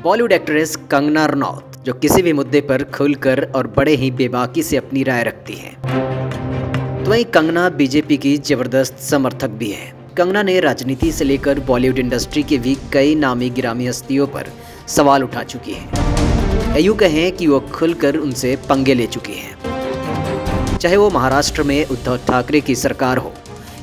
Bollywood actress Kangana Ranaut, जो किसी भी मुद्दे पर खुलकर और बड़े ही बेबाकी से अपनी राय रखती हैं। तो वहीं कंगना बीजेपी की जबरदस्त समर्थक भी है। कंगना ने राजनीति से लेकर बॉलीवुड इंडस्ट्री के भी कई नामी गिरामी हस्तियों पर सवाल उठा चुकी हैं। यूँ कहें कि वो खुलकर उनसे पंगे ले चुकी हैं। चाहे वो महाराष्ट्र में उद्धव ठाकरे की सरकार हो,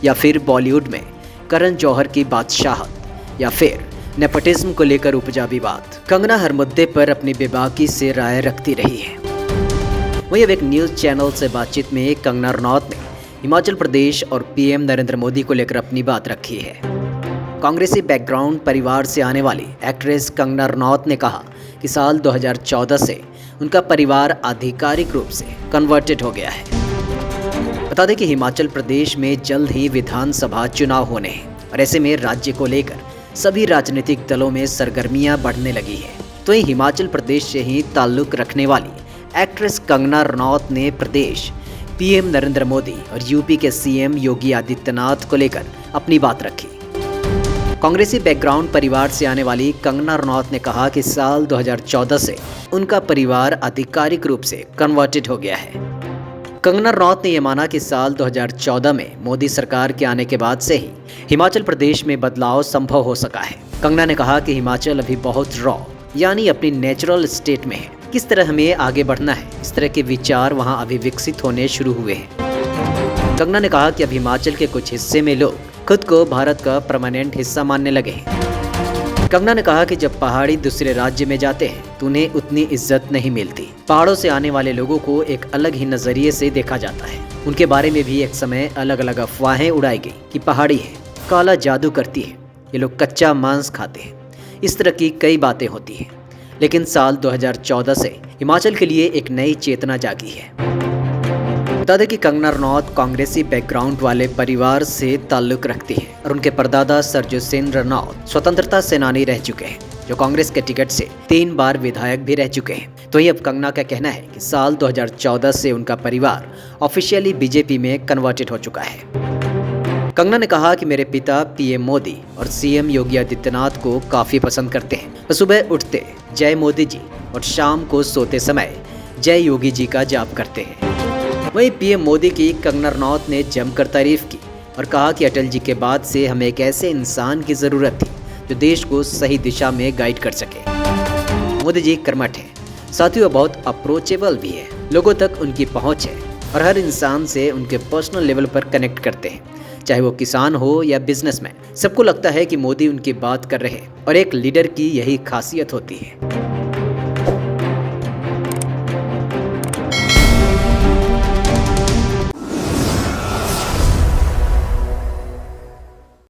या फिर बॉलीवुड में करण जौहर की बादशाहत, या फिर नेपोटिज्म को लेकर उपजा विवाद, कंगना हर मुद्दे पर अपनी बेबाकी से राय रखती रही है। वहीं अब एक न्यूज़ चैनल से बातचीत में कंगना रनौत ने हिमाचल प्रदेश और पीएम नरेंद्र मोदी को लेकर अपनी बात रखी है। कांग्रेसी बैकग्राउंड परिवार से आने वाली एक्ट्रेस कंगना रनौत ने कहा कि साल 2014 से उनका परिवार आधिकारिक रूप से कन्वर्टेड हो गया है। बता दें कि हिमाचल प्रदेश में जल्द ही विधानसभा चुनाव होने हैं और ऐसे में राज्य को लेकर सभी राजनीतिक दलों में सरगर्मियां बढ़ने लगी हैं। तो वहीं हिमाचल प्रदेश से ही ताल्लुक रखने वाली एक्ट्रेस कंगना रनौत ने प्रदेश पीएम नरेंद्र मोदी और यूपी के सीएम योगी आदित्यनाथ को लेकर अपनी बात रखी। कांग्रेसी बैकग्राउंड परिवार से आने वाली कंगना रनौत ने कहा कि साल 2014 से उनका परिवार आधिकारिक रूप से कन्वर्टेड हो गया है। कंगना रनौत ने यह माना कि साल 2014 में मोदी सरकार के आने के बाद से ही हिमाचल प्रदेश में बदलाव संभव हो सका है। कंगना ने कहा कि हिमाचल अभी बहुत रॉ यानी अपनी नेचुरल स्टेट में है। किस तरह हमें आगे बढ़ना है, इस तरह के विचार वहां अभी विकसित होने शुरू हुए हैं। कंगना ने कहा कि अब हिमाचल के कुछ हिस्से में लोग खुद को भारत का परमानेंट हिस्सा मानने लगे हैं। कंगना ने कहा कि जब पहाड़ी दूसरे राज्य में जाते हैं तो उन्हें उतनी इज्जत नहीं मिलती। पहाड़ों से आने वाले लोगों को एक अलग ही नजरिए से देखा जाता है। उनके बारे में भी एक समय अलग अलग अफवाहें उड़ाई गई कि पहाड़ी है, काला जादू करती है, ये लोग कच्चा मांस खाते हैं। इस तरह की कई बातें होती हैं। लेकिन साल 2014 से हिमाचल के लिए एक नई चेतना जागी है। बता दें कि कंगना रनौत कांग्रेसी बैकग्राउंड वाले परिवार से ताल्लुक रखती है और उनके परदादा सरजू सिंह रनौत स्वतंत्रता सेनानी रह चुके हैं, जो कांग्रेस के टिकट से 3 बार विधायक भी रह चुके हैं। तो ये अब कंगना का कहना है कि साल 2014 से उनका परिवार ऑफिशियली बीजेपी में कन्वर्टेड हो चुका है। कंगना ने कहा कि मेरे पिता पीएम मोदी और सीएम योगी आदित्यनाथ को काफ़ी पसंद करते हैं। वो सुबह उठते जय मोदी जी और शाम को सोते समय जय योगी जी का जाप करते हैं। वहीं पीएम मोदी की कंगना रनौत ने जमकर तारीफ की और कहा कि अटल जी के बाद से हमें एक ऐसे इंसान की ज़रूरत थी जो देश को सही दिशा में गाइड कर सके। मोदी जी कर्मठ हैं, साथ ही वो बहुत अप्रोचेबल भी है। लोगों तक उनकी पहुंच है और हर इंसान से उनके पर्सनल लेवल पर कनेक्ट करते हैं, चाहे वो किसान हो या बिजनेसमैन। सबको लगता है कि मोदी उनकी बात कर रहे हैं और एक लीडर की यही खासियत होती है।